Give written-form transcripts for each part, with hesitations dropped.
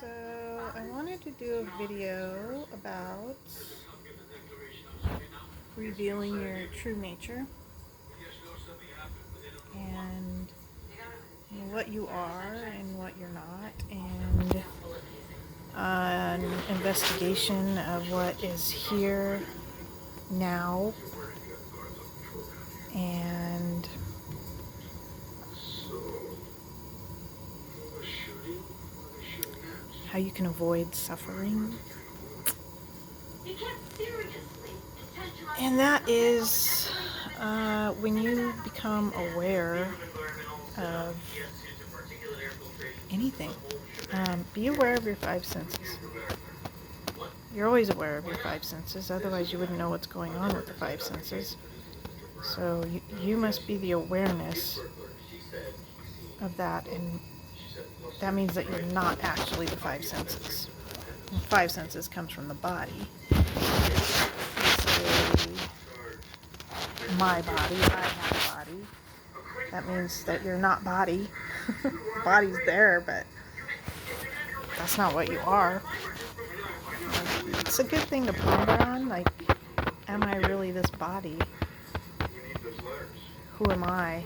So, I wanted to do a video about revealing your true nature and what you are and what you're not, and an investigation of what is here now, and how you can avoid suffering. And that is when you become aware of anything. Be aware of your five senses. You're always aware of your five senses, otherwise you wouldn't know what's going on with the five senses. So you must be the awareness of that, and that means that you're not actually the five senses. And five senses comes from the body. Say, my body, I have a body. That means that you're not body. Body's there, but that's not what you are. It's a good thing to ponder on, like, am I really this body? Who am I?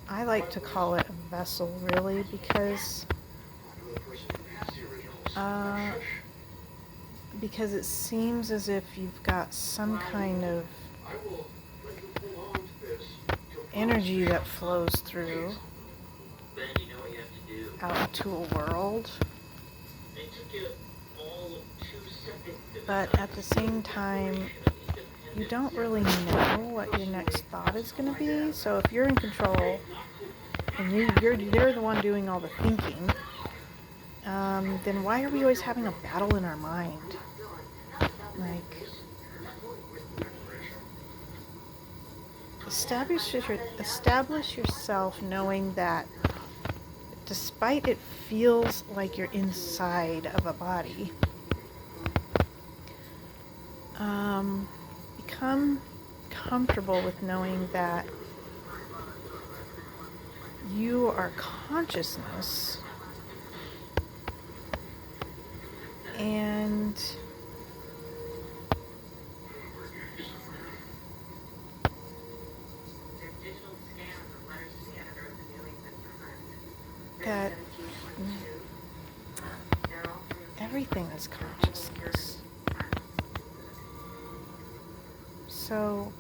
I like to call it a vessel, really, because it seems as if you've got some kind of energy that flows through out into a world, but at the same time you don't really know what your next thought is going to be. So if you're in control and you're the one doing all the thinking, then why are we always having a battle in our mind? Like, establish yourself knowing that despite it feels like you're inside of a body, become comfortable with knowing that you are consciousness, and that everything is consciousness. So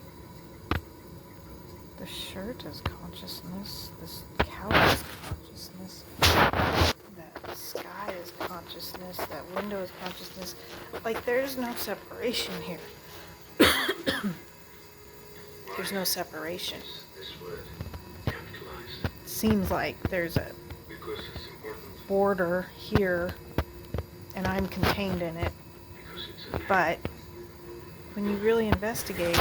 the shirt is consciousness, this couch is consciousness, that sky is consciousness, that window is consciousness. Like, there's no separation here. There's no separation. It seems like there's a border here and I'm contained in it, but when you really investigate,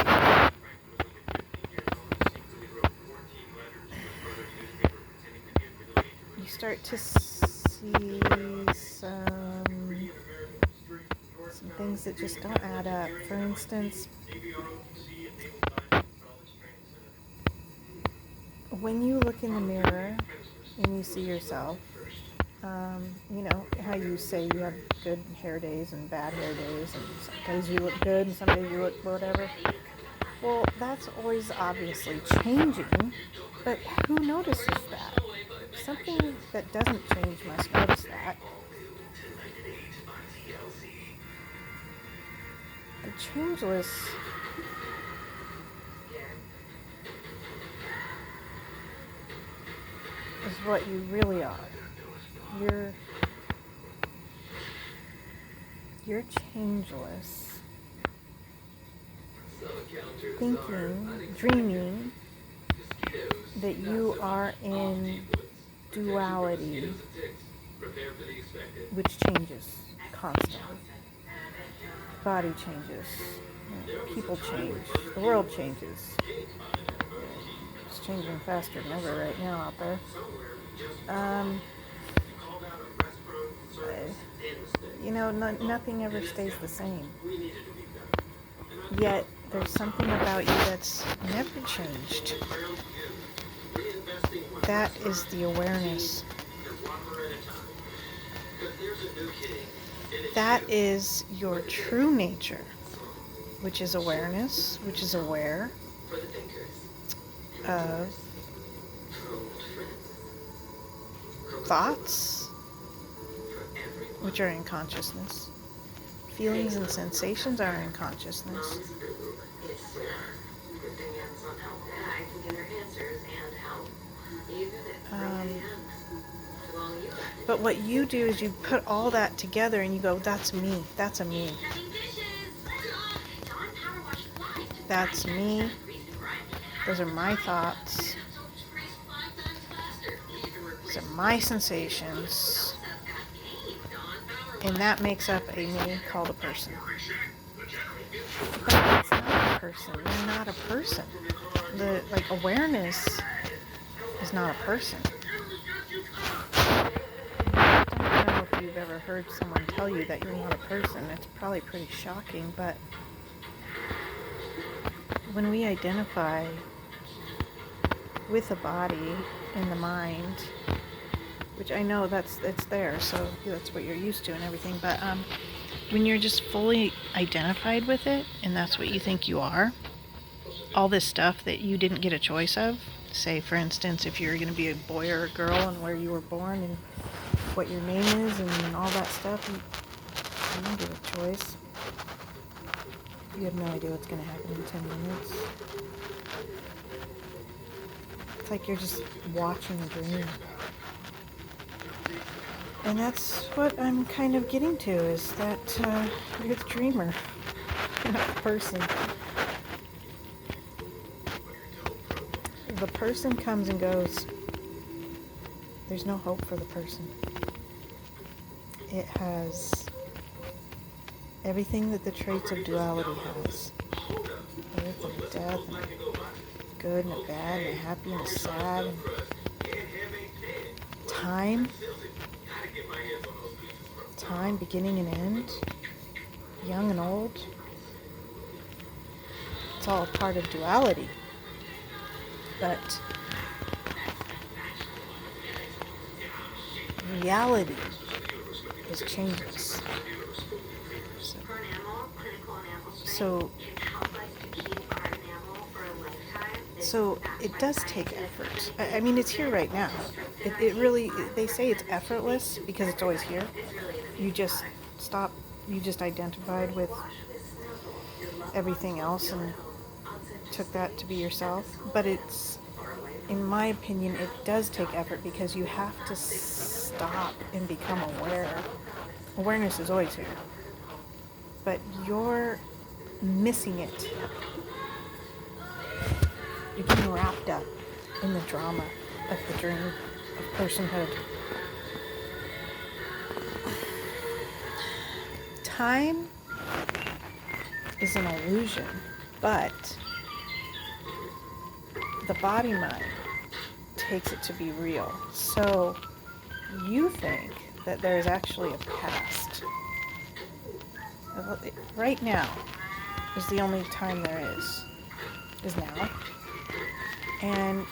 you start to see some things that just don't add up. For instance, when you look in the mirror and you see yourself, you know how you say you have good hair days and bad hair days, and some days you look good and some days you look whatever. Well, that's always obviously changing, but who notices that? Something that doesn't change must notice that. The changeless is what you really are. You're changeless, thinking, dreaming that you are in duality, which changes constantly. Body changes, people change, the world changes. It's changing faster than ever right now out there. nothing ever stays the same. Yet, there's something about you that's never changed. That is the awareness. That is your true nature, which is awareness, which is aware of thoughts, which are in consciousness. Feelings and sensations are in consciousness. But what you do is you put all that together and you go, that's me, that's a me. That's me. Those are my thoughts. Those are my sensations. And that makes up a me called a person. But it's not a person. You're not a person. Awareness is not a person. I don't know if you've ever heard someone tell you that you're not a person. It's probably pretty shocking, but when we identify with the body and the mind, which I know it's there, so that's what you're used to and everything, but when you're just fully identified with it, and that's what you think you are, all this stuff that you didn't get a choice of, say for instance, if you're going to be a boy or a girl and where you were born and what your name is and all that stuff, you didn't get a choice. You have no idea what's going to happen in 10 minutes. It's like you're just watching a dream. And that's what I'm kind of getting to, is that you're the dreamer, not the person. The person comes and goes. There's no hope for the person. It has everything that the traits of duality has. Birth and death, and a good and a bad, and a happy and a sad, and time, beginning and end, young and old. It's all a part of duality. But reality is changeless. So it does take effort. I mean, it's here right now. It really, they say it's effortless because it's always here. You just identified with everything else and took that to be yourself. But it's, in my opinion, it does take effort because you have to stop and become aware. Awareness is always here. But you're missing it. You're getting wrapped up in the drama of the dream of personhood. Time is an illusion, but the body-mind takes it to be real. So you think that there is actually a past. Right now is the only time there is now. And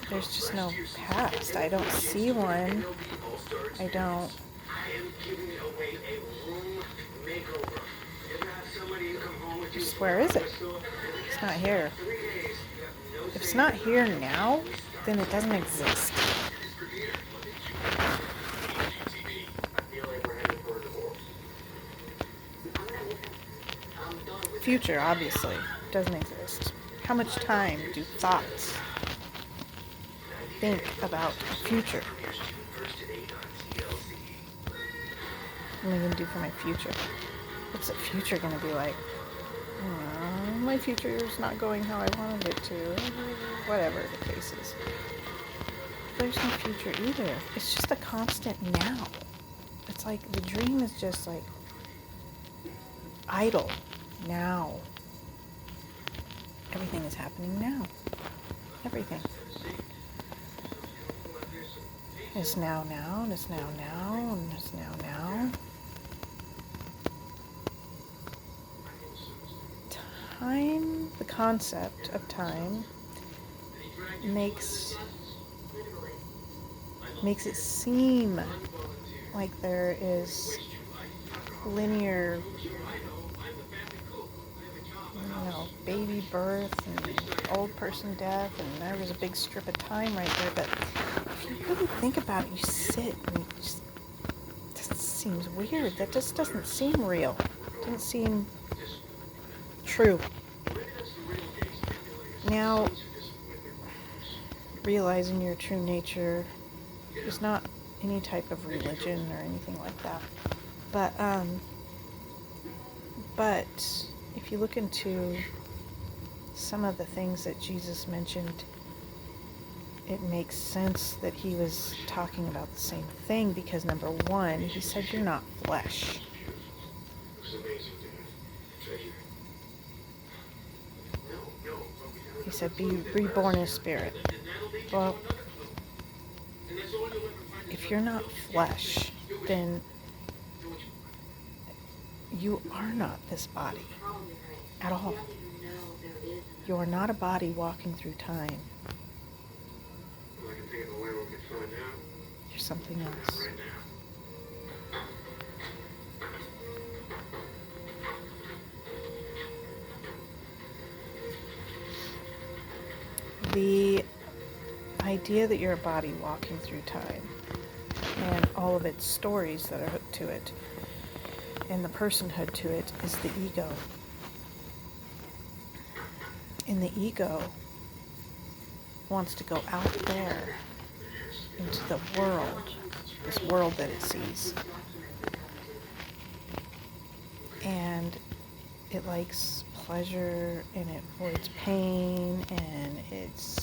there's just no past. I don't see one. Just where is it? It's not here. If it's not here now, then it doesn't exist. Future, obviously, doesn't exist. How much time do thoughts think about the future? What am I going to do for my future? What's the future going to be like? My future is not going how I wanted it to. Whatever the case is. There's no future either. It's just a constant now. It's like the dream is just like idle now. Everything is happening now. Everything. is now, and is now, and is now. Time, the concept of time, makes it seem like there is linear, baby birth and old person death, and there was a big strip of time right there. But if you really think about it, you sit and it just seems weird. That just doesn't seem real. It doesn't seem true. Now, realizing your true nature is not any type of religion or anything like that. But if you look into some of the things that Jesus mentioned, it makes sense that he was talking about the same thing, because number one, he said you're not flesh. He said be reborn in spirit. Well, if you're not flesh, then you are not this body at all. You are not a body walking through time. You're something else. The idea that you're a body walking through time and all of its stories that are hooked to it and the personhood to it is the ego. And the ego wants to go out there into the world, this world that it sees. And it likes pleasure, and it avoids pain, and it's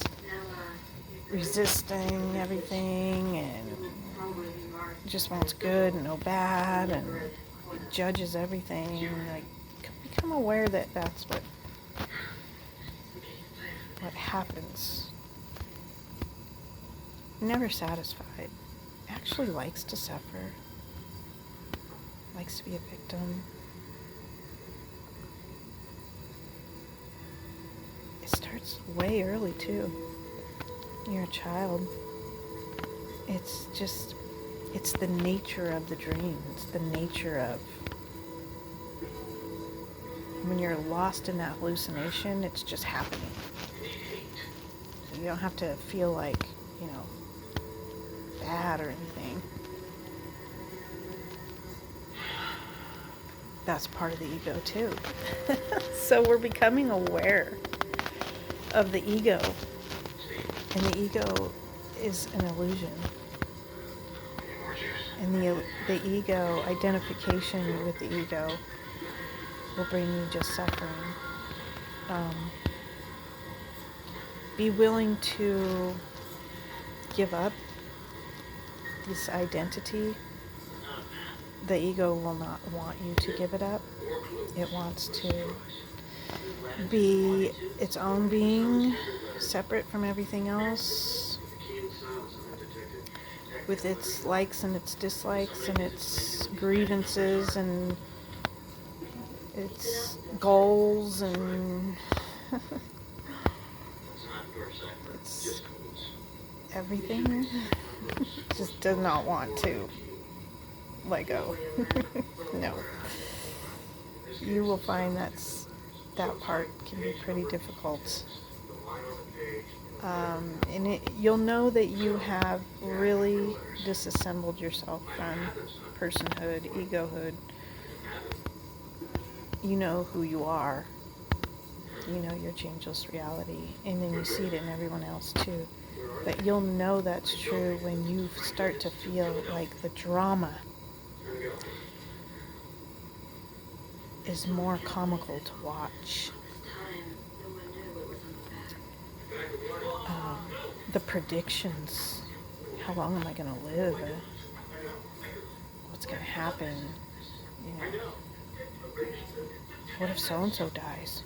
resisting everything, and just wants good and no bad, and it judges everything. Like, become aware that that's what happens. Never satisfied. Actually likes to suffer. Likes to be a victim. It starts way early too. You're a child. It's the nature of the dream. It's the nature of when you're lost in that hallucination, it's just happening. You don't have to feel like, bad or anything. That's part of the ego too. So we're becoming aware of the ego. And the ego is an illusion. And the ego, identification with the ego, will bring you just suffering. Be willing to give up this identity. The ego will not want you to give it up. It wants to be its own being, separate from everything else, with its likes and its dislikes and its grievances and its goals and it's everything. Just does not want to let go. No. You will find that part can be pretty difficult. And you'll know that you have really disassembled yourself from personhood, egohood. You know who you are. You know your changeless reality. And then you see it in everyone else too. But you'll know that's true when you start to feel like the drama is more comical to watch. The predictions. How long am I going to live? What's going to happen? What if so-and-so dies?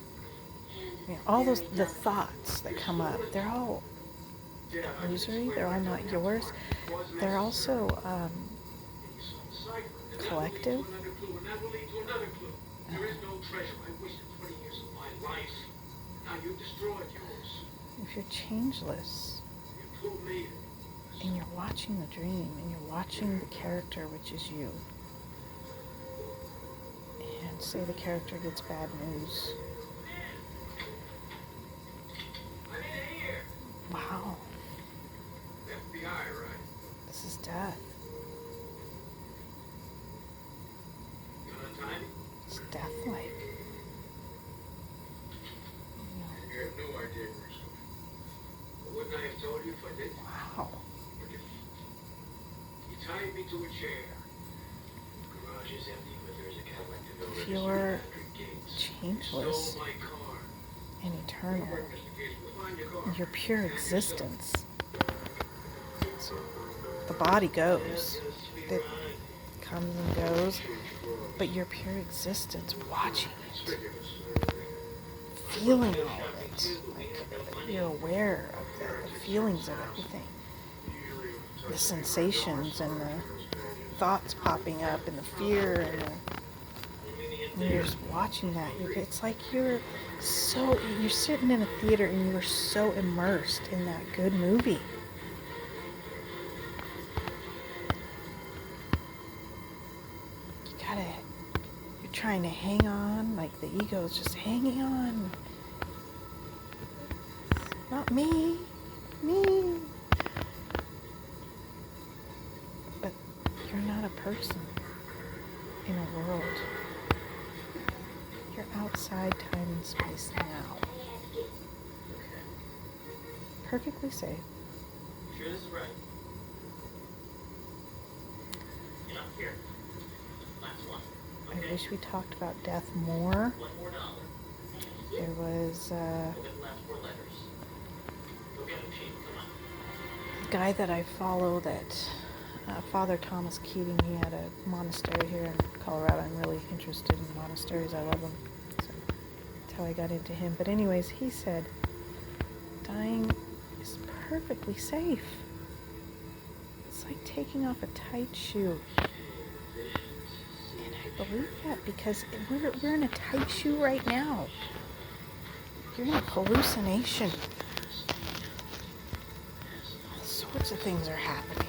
All the thoughts that come up, they're all illusory. They're all not yours. They're also collective. If you're changeless and you're watching the dream and you're watching the character, which is you, and say the character gets bad news. Wow. This is death. It's death-like. You have no idea where he's going. But wouldn't I have told you if I did? Wow. You tied me to a chair. The garage is empty, but there's a Cadillac to go. If you're changeless and eternal, your pure existence, the body goes, it comes and goes, but your pure existence, watching it, feeling all of it, like you're aware of the feelings of everything, the sensations and the thoughts popping up and the fear and you're just watching that. It's like you're sitting in a theater and you are so immersed in that good movie. You're trying to hang on, like the ego is just hanging on. Not me. But you're not a person in a world. You're outside time and space now. Perfectly safe. Sure this is right. You're not here. Last one. I wish we talked about death more. $1 more. There was We'll get the last 4 letters. Go get him, Chief. Come on. a guy that I follow that Father Thomas Keating. He had a monastery here in Colorado. I'm really interested in monasteries. I love them. So that's how I got into him. But anyways, he said dying is perfectly safe. It's like taking off a tight shoe. And I believe that because we're in a tight shoe right now. You're in a hallucination. All sorts of things are happening.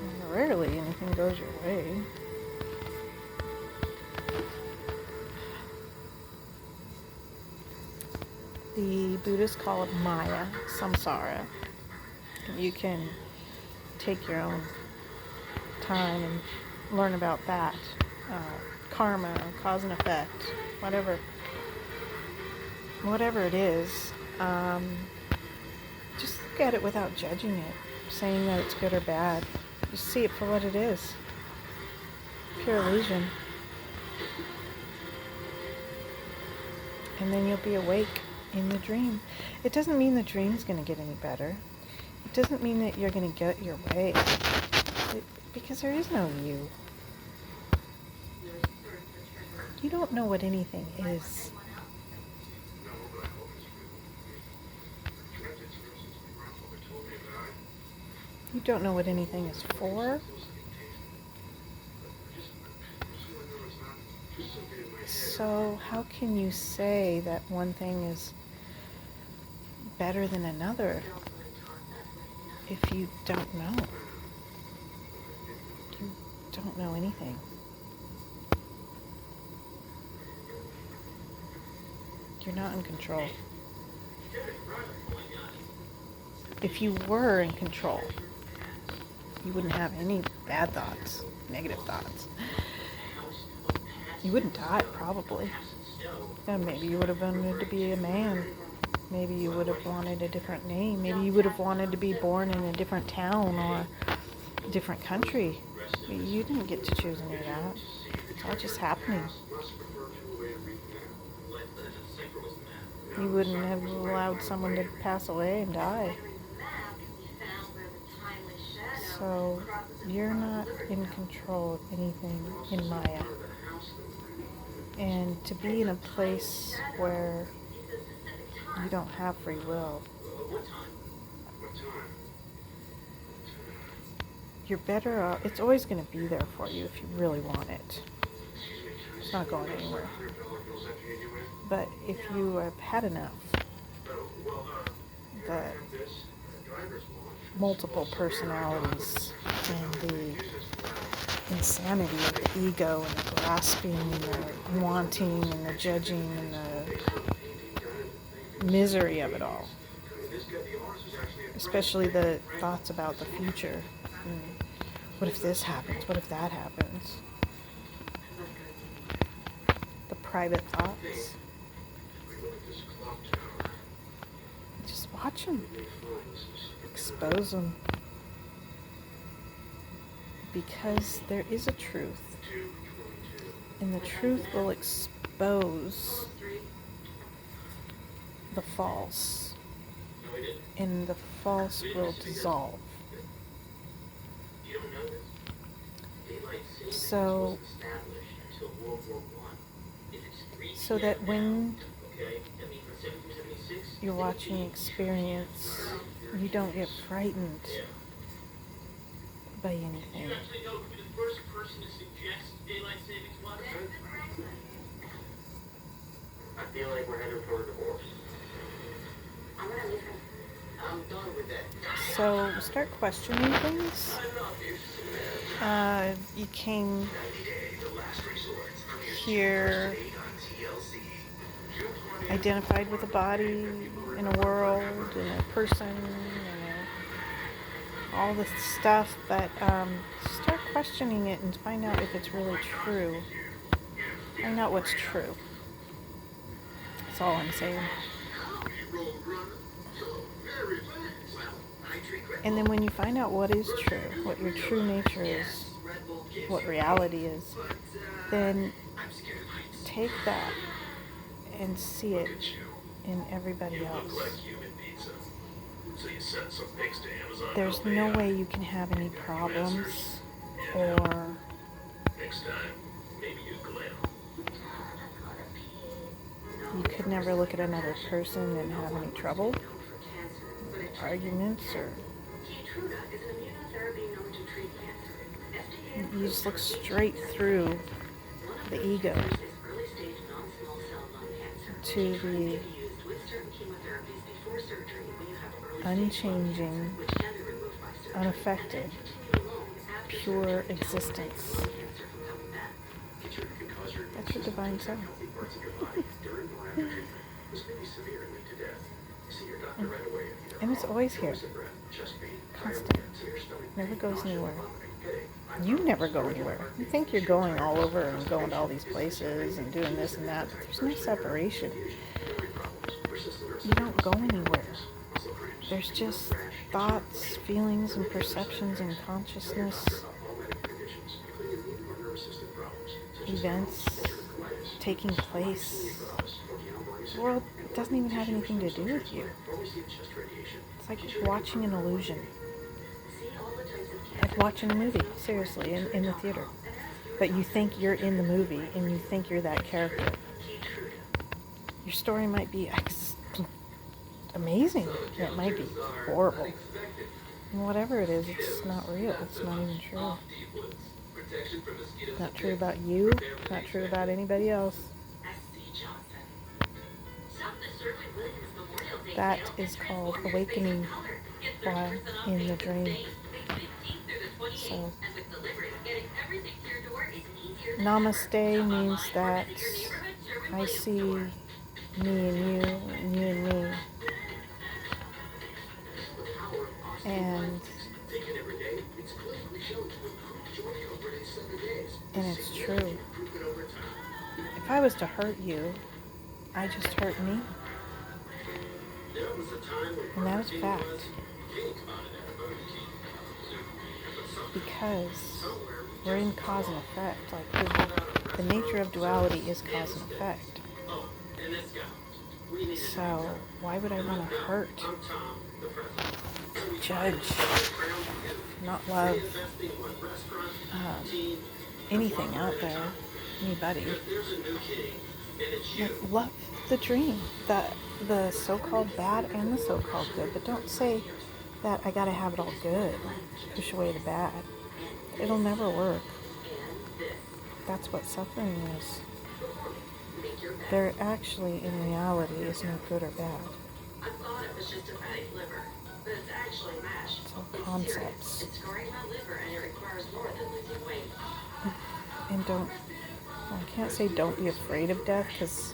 And rarely anything goes your way. The Buddhists call it Maya, samsara. You can take your own time and learn about that. Karma, cause and effect, whatever it is. Just look at it without judging it, saying that it's good or bad. Just see it for what it is. Pure illusion. And then you'll be awake in the dream. It doesn't mean the dream's going to get any better. It doesn't mean that you're going to get your way. Because there is no you. You don't know what anything is. You don't know what anything is for. So how can you say that one thing is better than another if you don't know? You don't know anything. You're not in control. If you were in control, you wouldn't have any bad thoughts, negative thoughts. You wouldn't die, probably. And maybe you would have wanted to be a man. Maybe you would have wanted a different name. Maybe you would have wanted to be born in a different town or a different country. You didn't get to choose any of that. It's all just happening. You wouldn't have allowed someone to pass away and die. So you're not in control of anything in Maya. And to be in a place where you don't have free will you're better off. It's always going to be there for you if you really want it. It's not going anywhere. But if you have had enough, the multiple personalities and the insanity of the ego and the grasping and the wanting and the judging and the misery of it all, especially the thoughts about the future. What if this happens? What if that happens? The private thoughts. Just watch them. Expose them. Because there is a truth. And the truth will expose the false. And the false will dissolve. So that when you're watching experience, you don't get frightened by anything. I feel like we're headed for a divorce. I'm done with that. So start questioning things. You came here identified with a body, in a world, in a person, all this stuff, but start questioning it and find out if it's really true. Find out what's true. That's all I'm saying. And then when you find out what is true, what your true nature is, what reality is, then take that and see it in everybody else. There's no way you can have any problems or you could never look at another person and have any trouble, arguments, or you just look straight through the ego to the unchanging, unaffected, pure existence. That's your divine self. And it's always here. Constant. Never goes anywhere. You never go anywhere. You think you're going all over and going to all these places and doing this and that, but there's no separation. You don't go anywhere. There's just thoughts, feelings, and perceptions and consciousness, events taking place. The world doesn't even have anything to do with you. It's like watching an illusion. Like watching a movie, seriously, in the theater. But you think you're in the movie and you think you're that character. Your story might be amazing. It might be horrible. And whatever it is, it's not real. It's not even true. Not true about you. Not true about anybody else. That is called awakening while in the dream. So, namaste means that I see me and you and me. And it's true. If I was to hurt you, I just hurt me. And that is fact. Because we're in cause and effect. Like the nature of duality is cause and effect. So why would I want to hurt, judge, not love anything out there, anybody? Like, love the dream, the so-called bad and the so-called good, but don't say that I gotta have it all good, push away the bad. It'll never work. That's what suffering is. There actually, in reality, is no good or bad. I thought it was just a fatty liver, but it's actually MASH. It's all concepts. It's scarring my liver and it requires more than losing weight. And I can't say don't be afraid of death, because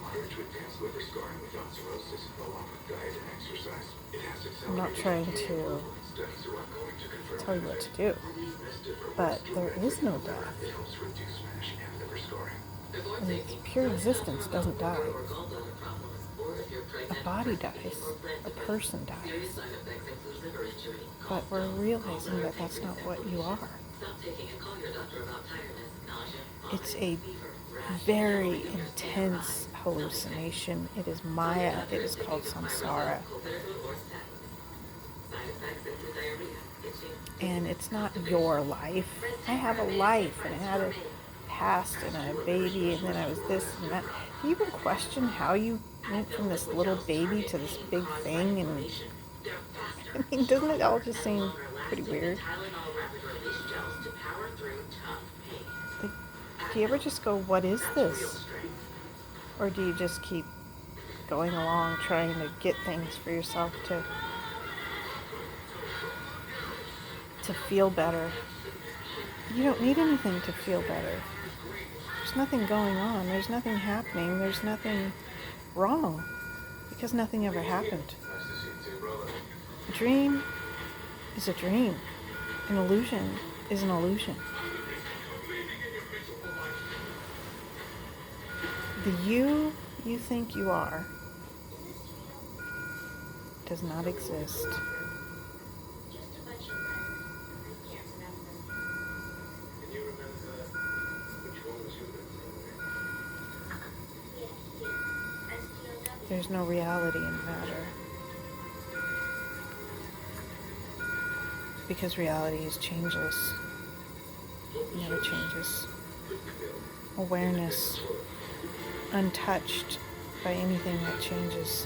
I'm not trying to tell you what to do. But there is no death. And pure existence doesn't die. A body dies. A person dies. But we're realizing that that's not what you are. It's a very intense hallucination. It is Maya. It is called samsara. And it's not your life. I have a life, and I had a past, and I had a baby, and then I was this and that. Do you even question how you went from this little baby to this big thing? And I mean, doesn't it all just seem pretty weird? Like, do you ever just go, what is this? Or do you just keep going along trying to get things for yourself to feel better? You don't need anything to feel better. There's nothing going on. There's nothing happening. There's nothing wrong, because nothing ever happened. A dream is a dream. An illusion is an illusion. The you think you are does not exist. There's no reality in matter, because reality is changeless. It never changes. Awareness, untouched by anything that changes.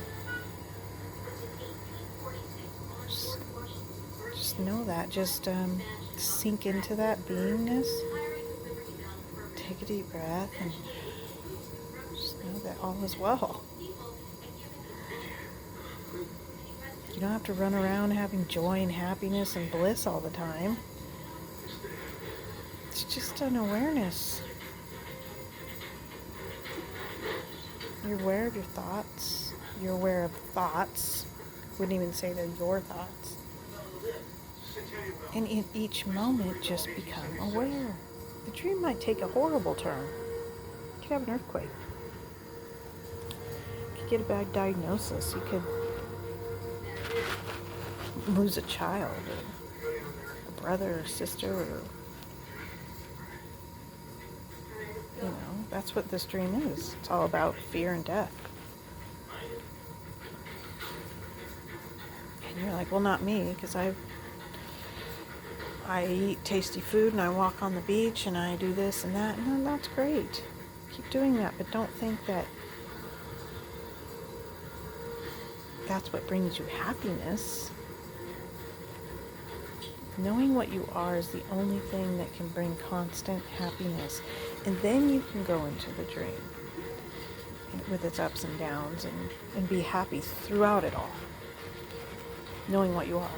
Just know that. Just sink into that beingness. Take a deep breath and just know that all is well. You don't have to run around having joy and happiness and bliss all the time. It's just an awareness. You're aware of your thoughts. You're aware of thoughts. Wouldn't even say they're your thoughts. And in each moment, just become aware. The dream might take a horrible turn. You could have an earthquake. You could get a bad diagnosis. You could lose a child, or a brother or sister, or, that's what this dream is. It's all about fear and death. And you're like, well, not me, because I eat tasty food, and I walk on the beach, and I do this and that, and that's great. Keep doing that, but don't think that that's what brings you happiness. Knowing what you are is the only thing that can bring constant happiness. And then you can go into the dream with its ups and downs and be happy throughout it all. Knowing what you are.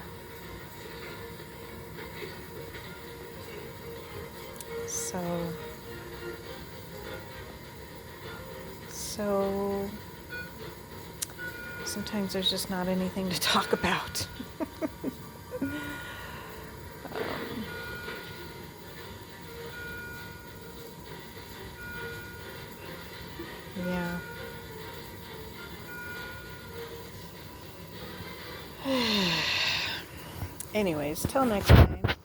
So sometimes there's just not anything to talk about. Yeah. Anyways, till next time.